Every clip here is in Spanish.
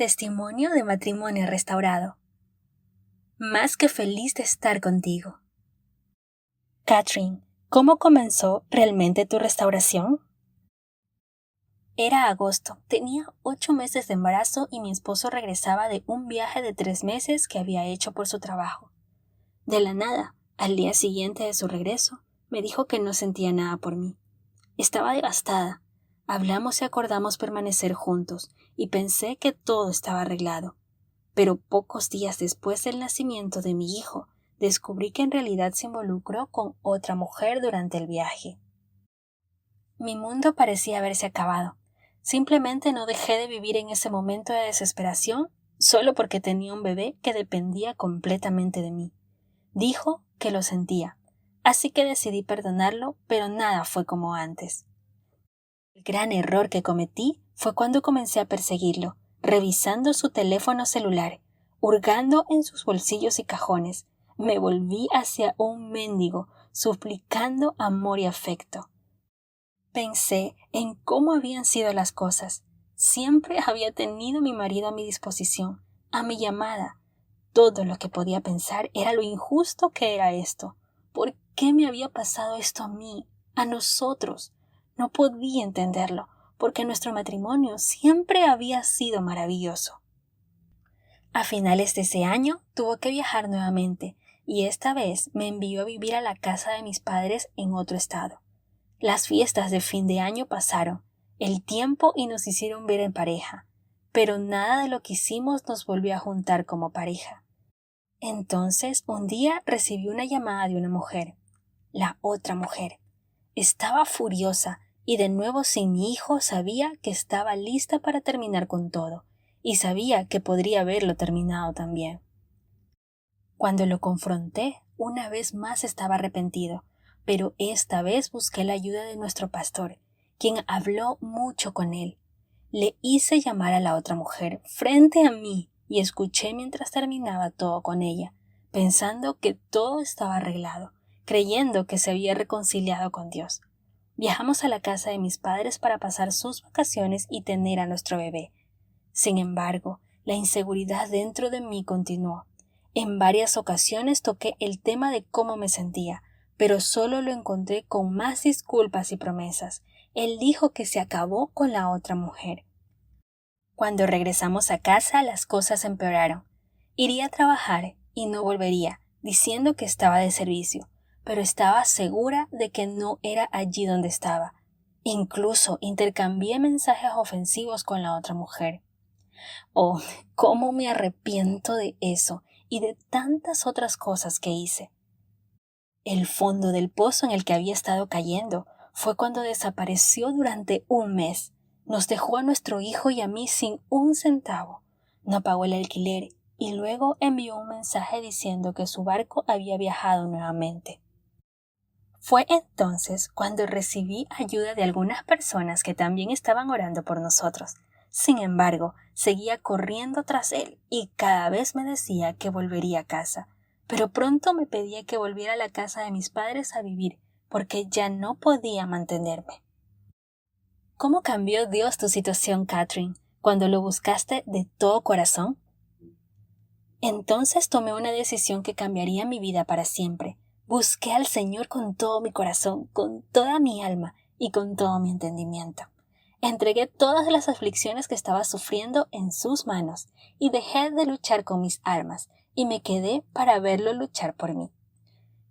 Testimonio de matrimonio restaurado. Más que feliz de estar contigo. Catherine, ¿cómo comenzó realmente tu restauración? Era agosto, tenía 8 meses de embarazo y mi esposo regresaba de un viaje de 3 meses que había hecho por su trabajo. De la nada, al día siguiente de su regreso, me dijo que no sentía nada por mí. Estaba devastada. Hablamos y acordamos permanecer juntos, y pensé que todo estaba arreglado. Pero pocos días después del nacimiento de mi hijo, descubrí que en realidad se involucró con otra mujer durante el viaje. Mi mundo parecía haberse acabado. Simplemente no dejé de vivir en ese momento de desesperación solo porque tenía un bebé que dependía completamente de mí. Dijo que lo sentía, así que decidí perdonarlo, pero nada fue como antes. El gran error que cometí fue cuando comencé a perseguirlo, revisando su teléfono celular, hurgando en sus bolsillos y cajones. Me volví hacia un mendigo, suplicando amor y afecto. Pensé en cómo habían sido las cosas. Siempre había tenido a mi marido a mi disposición, a mi llamada. Todo lo que podía pensar era lo injusto que era esto. ¿Por qué me había pasado esto a mí, a nosotros? No podía entenderlo, porque nuestro matrimonio siempre había sido maravilloso. A finales de ese año tuvo que viajar nuevamente, y esta vez me envió a vivir a la casa de mis padres en otro estado. Las fiestas de fin de año pasaron, el tiempo y nos hicieron ver en pareja, pero nada de lo que hicimos nos volvió a juntar como pareja. Entonces, un día recibí una llamada de una mujer, la otra mujer. Estaba furiosa y de nuevo sin mi hijo sabía que estaba lista para terminar con todo y sabía que podría haberlo terminado también. Cuando lo confronté, una vez más estaba arrepentido, pero esta vez busqué la ayuda de nuestro pastor, quien habló mucho con él. Le hice llamar a la otra mujer frente a mí y escuché mientras terminaba todo con ella, pensando que todo estaba arreglado, creyendo que se había reconciliado con Dios. Viajamos a la casa de mis padres para pasar sus vacaciones y tener a nuestro bebé. Sin embargo, la inseguridad dentro de mí continuó. En varias ocasiones toqué el tema de cómo me sentía, pero solo lo encontré con más disculpas y promesas. Él dijo que se acabó con la otra mujer. Cuando regresamos a casa, las cosas empeoraron. Iría a trabajar y no volvería, diciendo que estaba de servicio, pero estaba segura de que no era allí donde estaba. Incluso intercambié mensajes ofensivos con la otra mujer. Oh, cómo me arrepiento de eso y de tantas otras cosas que hice. El fondo del pozo en el que había estado cayendo fue cuando desapareció durante un mes. Nos dejó a nuestro hijo y a mí sin un centavo. No pagó el alquiler y luego envió un mensaje diciendo que su barco había viajado nuevamente. Fue entonces cuando recibí ayuda de algunas personas que también estaban orando por nosotros. Sin embargo, seguía corriendo tras él y cada vez me decía que volvería a casa. Pero pronto me pedía que volviera a la casa de mis padres a vivir, porque ya no podía mantenerme. ¿Cómo cambió Dios tu situación, Catherine, cuando lo buscaste de todo corazón? Entonces tomé una decisión que cambiaría mi vida para siempre. Busqué al Señor con todo mi corazón, con toda mi alma y con todo mi entendimiento. Entregué todas las aflicciones que estaba sufriendo en sus manos y dejé de luchar con mis armas y me quedé para verlo luchar por mí.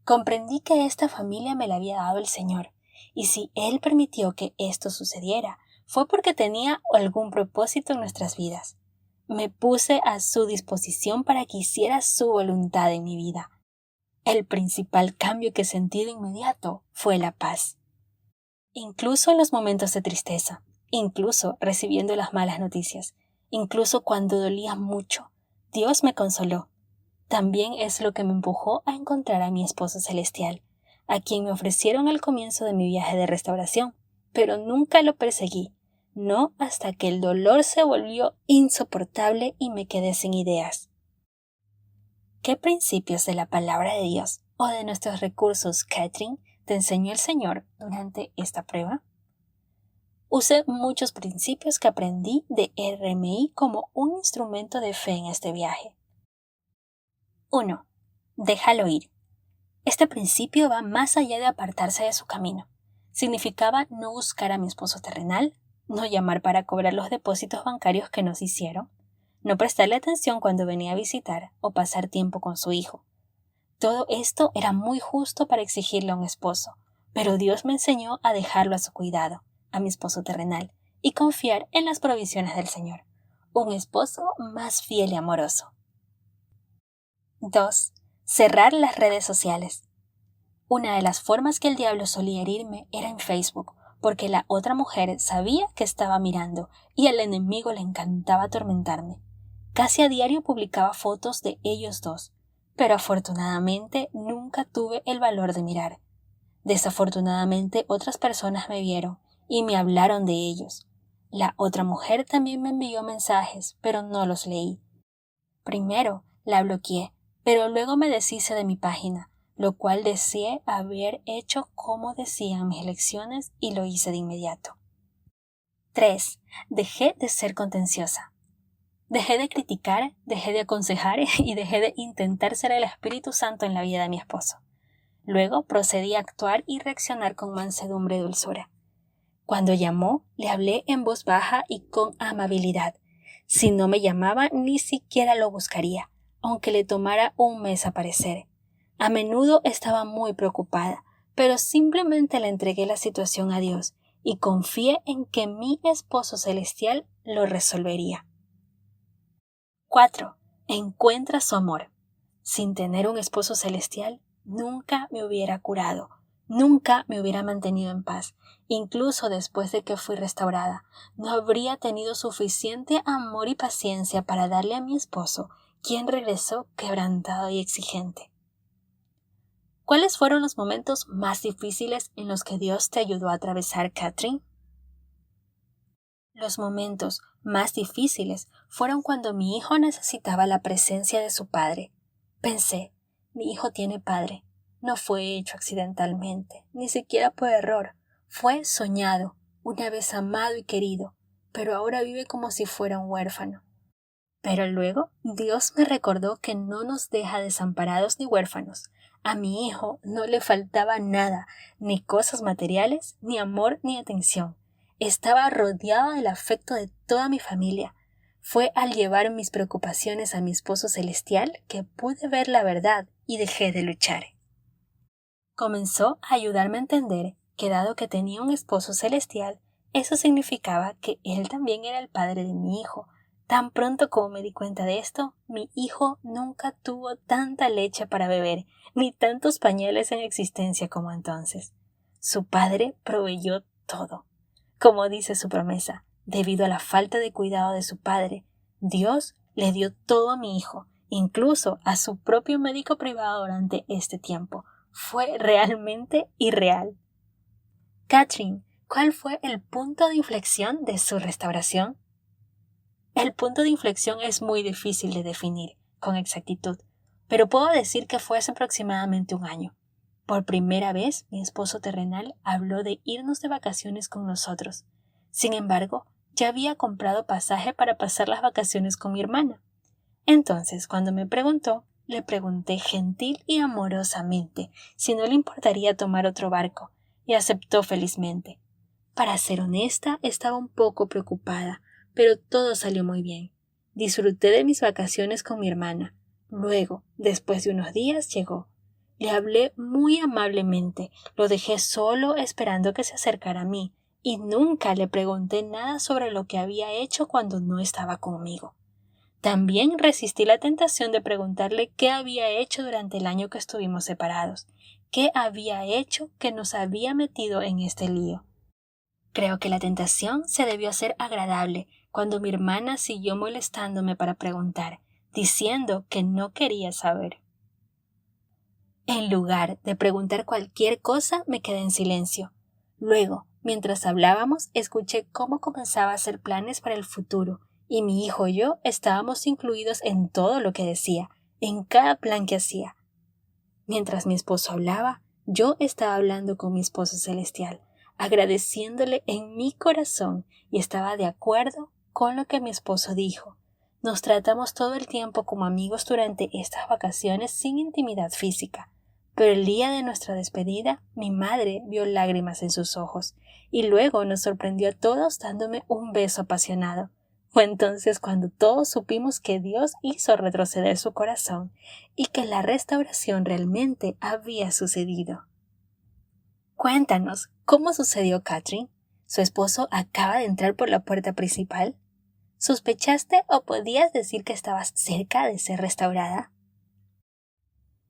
Comprendí que esta familia me la había dado el Señor, y si Él permitió que esto sucediera, fue porque tenía algún propósito en nuestras vidas. Me puse a su disposición para que hiciera su voluntad en mi vida. El principal cambio que sentí de inmediato fue la paz. Incluso en los momentos de tristeza, incluso recibiendo las malas noticias, incluso cuando dolía mucho, Dios me consoló. También es lo que me empujó a encontrar a mi esposo celestial, a quien me ofrecieron al comienzo de mi viaje de restauración, pero nunca lo perseguí, no hasta que el dolor se volvió insoportable y me quedé sin ideas. ¿Qué principios de la palabra de Dios o de nuestros recursos, Catherine, te enseñó el Señor durante esta prueba? Usé muchos principios que aprendí de RMI como un instrumento de fe en este viaje. 1. Déjalo ir. Este principio va más allá de apartarse de su camino. Significaba no buscar a mi esposo terrenal, no llamar para cobrar los depósitos bancarios que nos hicieron, no prestarle atención cuando venía a visitar o pasar tiempo con su hijo. Todo esto era muy justo para exigirle a un esposo, pero Dios me enseñó a dejarlo a su cuidado, a mi esposo terrenal, y confiar en las provisiones del Señor. Un esposo más fiel y amoroso. 2. Cerrar las redes sociales. Una de las formas que el diablo solía herirme era en Facebook, porque la otra mujer sabía que estaba mirando y al enemigo le encantaba atormentarme. Casi a diario publicaba fotos de ellos dos, pero afortunadamente nunca tuve el valor de mirar. Desafortunadamente otras personas me vieron y me hablaron de ellos. La otra mujer también me envió mensajes, pero no los leí. Primero la bloqueé, pero luego me deshice de mi página, lo cual deseé haber hecho como decían mis lecciones y lo hice de inmediato. 3. Dejé de ser contenciosa. Dejé de criticar, dejé de aconsejar y dejé de intentar ser el Espíritu Santo en la vida de mi esposo. Luego procedí a actuar y reaccionar con mansedumbre y dulzura. Cuando llamó, le hablé en voz baja y con amabilidad. Si no me llamaba, ni siquiera lo buscaría, aunque le tomara un mes aparecer. A menudo estaba muy preocupada, pero simplemente le entregué la situación a Dios y confié en que mi esposo celestial lo resolvería. 4. Encuentra su amor. Sin tener un esposo celestial, nunca me hubiera curado, nunca me hubiera mantenido en paz. Incluso después de que fui restaurada, no habría tenido suficiente amor y paciencia para darle a mi esposo, quien regresó quebrantado y exigente. ¿Cuáles fueron los momentos más difíciles en los que Dios te ayudó a atravesar, Catherine? Los momentos más difíciles fueron cuando mi hijo necesitaba la presencia de su padre. Pensé, mi hijo tiene padre. No fue hecho accidentalmente, ni siquiera por error. Fue soñado, una vez amado y querido, pero ahora vive como si fuera un huérfano. Pero luego Dios me recordó que no nos deja desamparados ni huérfanos. A mi hijo no le faltaba nada, ni cosas materiales, ni amor, ni atención. Estaba rodeado del afecto de toda mi familia. Fue al llevar mis preocupaciones a mi esposo celestial que pude ver la verdad y dejé de luchar. Comenzó a ayudarme a entender que dado que tenía un esposo celestial, eso significaba que él también era el padre de mi hijo. Tan pronto como me di cuenta de esto, mi hijo nunca tuvo tanta leche para beber, ni tantos pañales en existencia como entonces. Su padre proveyó todo. Como dice su promesa, debido a la falta de cuidado de su padre, Dios le dio todo a mi hijo, incluso a su propio médico privado durante este tiempo. Fue realmente irreal. Catherine, ¿cuál fue el punto de inflexión de su restauración? El punto de inflexión es muy difícil de definir con exactitud, pero puedo decir que fue hace aproximadamente un año. Por primera vez, mi esposo terrenal habló de irnos de vacaciones con nosotros. Sin embargo, ya había comprado pasaje para pasar las vacaciones con mi hermana. Entonces, cuando me preguntó, le pregunté gentil y amorosamente si no le importaría tomar otro barco, y aceptó felizmente. Para ser honesta, estaba un poco preocupada, pero todo salió muy bien. Disfruté de mis vacaciones con mi hermana. Luego, después de unos días, llegó. Le hablé muy amablemente, lo dejé solo esperando que se acercara a mí, y nunca le pregunté nada sobre lo que había hecho cuando no estaba conmigo. También resistí la tentación de preguntarle qué había hecho durante el año que estuvimos separados, qué había hecho que nos había metido en este lío. Creo que la tentación se debió hacer agradable cuando mi hermana siguió molestándome para preguntar, diciendo que no quería saber. En lugar de preguntar cualquier cosa, me quedé en silencio. Luego, mientras hablábamos, escuché cómo comenzaba a hacer planes para el futuro, y mi hijo y yo estábamos incluidos en todo lo que decía, en cada plan que hacía. Mientras mi esposo hablaba, yo estaba hablando con mi esposo celestial, agradeciéndole en mi corazón, y estaba de acuerdo con lo que mi esposo dijo. Nos tratamos todo el tiempo como amigos durante estas vacaciones sin intimidad física, pero el día de nuestra despedida mi madre vio lágrimas en sus ojos y luego nos sorprendió a todos dándome un beso apasionado. Fue entonces cuando todos supimos que Dios hizo retroceder su corazón y que la restauración realmente había sucedido. Cuéntanos, ¿cómo sucedió, Catherine? ¿Su esposo acaba de entrar por la puerta principal? ¿Sospechaste o podías decir que estabas cerca de ser restaurada?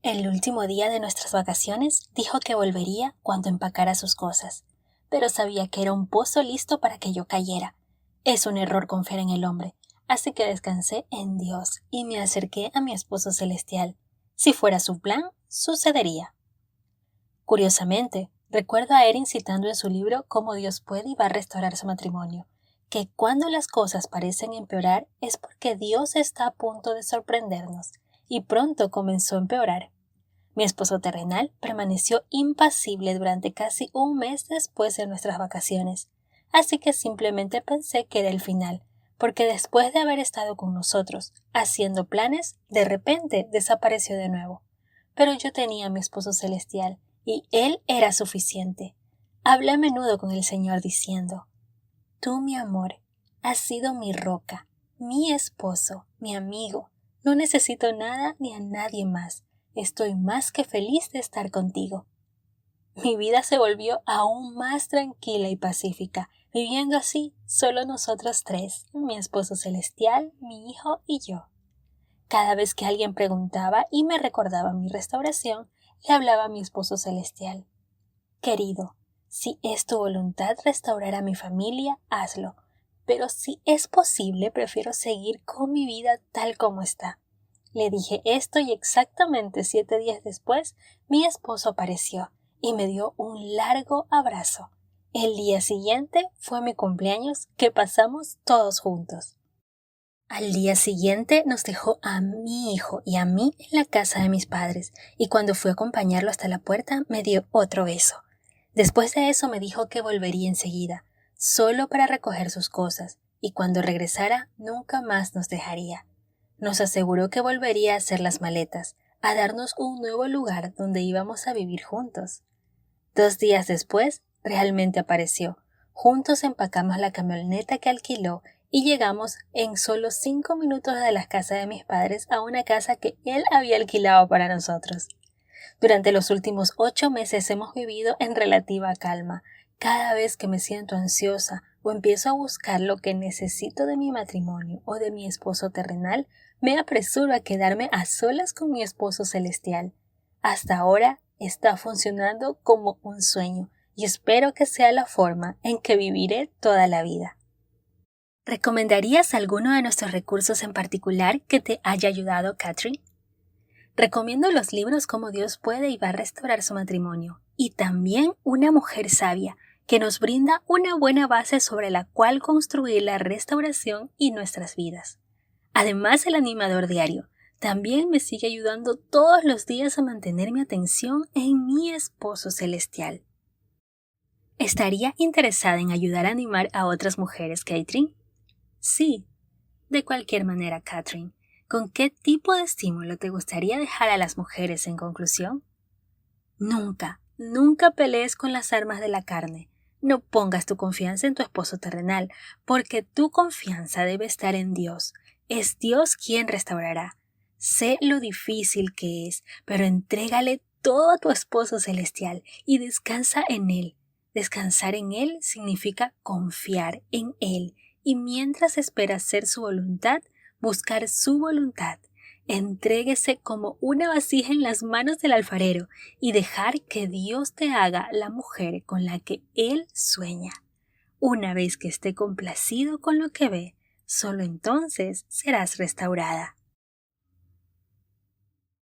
El último día de nuestras vacaciones dijo que volvería cuando empacara sus cosas, pero sabía que era un pozo listo para que yo cayera. Es un error confiar en el hombre, así que descansé en Dios y me acerqué a mi esposo celestial. Si fuera su plan, sucedería. Curiosamente, recuerdo a Erin citando en su libro cómo Dios puede y va a restaurar su matrimonio, que cuando las cosas parecen empeorar es porque Dios está a punto de sorprendernos, y pronto comenzó a empeorar. Mi esposo terrenal permaneció impasible durante casi un mes después de nuestras vacaciones, así que simplemente pensé que era el final, porque después de haber estado con nosotros, haciendo planes, de repente desapareció de nuevo. Pero yo tenía a mi esposo celestial, y él era suficiente. Hablé a menudo con el Señor diciendo: Tú, mi amor, has sido mi roca, mi esposo, mi amigo. No necesito nada ni a nadie más. Estoy más que feliz de estar contigo. Mi vida se volvió aún más tranquila y pacífica, viviendo así solo nosotros tres, mi esposo celestial, mi hijo y yo. Cada vez que alguien preguntaba y me recordaba mi restauración, le hablaba a mi esposo celestial. Querido, si es tu voluntad restaurar a mi familia, hazlo, pero si es posible, prefiero seguir con mi vida tal como está. Le dije esto y exactamente 7 días después, mi esposo apareció y me dio un largo abrazo. El día siguiente fue mi cumpleaños, que pasamos todos juntos. Al día siguiente nos dejó a mi hijo y a mí en la casa de mis padres, y cuando fui a acompañarlo hasta la puerta me dio otro beso. Después de eso me dijo que volvería enseguida, solo para recoger sus cosas, y cuando regresara nunca más nos dejaría. Nos aseguró que volvería a hacer las maletas, a darnos un nuevo lugar donde íbamos a vivir juntos. 2 días después, realmente apareció. Juntos empacamos la camioneta que alquiló y llegamos en solo 5 minutos de la casa de mis padres a una casa que él había alquilado para nosotros. Durante los últimos 8 meses hemos vivido en relativa calma. Cada vez que me siento ansiosa o empiezo a buscar lo que necesito de mi matrimonio o de mi esposo terrenal, me apresuro a quedarme a solas con mi esposo celestial. Hasta ahora está funcionando como un sueño y espero que sea la forma en que viviré toda la vida. ¿Recomendarías alguno de nuestros recursos en particular que te haya ayudado, Catherine? Recomiendo los libros Cómo Dios puede y va a restaurar su matrimonio, y también Una mujer sabia, que nos brinda una buena base sobre la cual construir la restauración y nuestras vidas. Además, el animador diario también me sigue ayudando todos los días a mantener mi atención en mi esposo celestial. ¿Estaría interesada en ayudar a animar a otras mujeres, Catherine? Sí, de cualquier manera, Catherine. ¿Con qué tipo de estímulo te gustaría dejar a las mujeres en conclusión? Nunca pelees con las armas de la carne. No pongas tu confianza en tu esposo terrenal, porque tu confianza debe estar en Dios. Es Dios quien restaurará. Sé lo difícil que es, pero entrégale todo a tu esposo celestial y descansa en Él. Descansar en Él significa confiar en Él, y mientras esperas ser su voluntad, buscar su voluntad. Entréguese como una vasija en las manos del alfarero y dejar que Dios te haga la mujer con la que Él sueña. Una vez que esté complacido con lo que ve, solo entonces serás restaurada.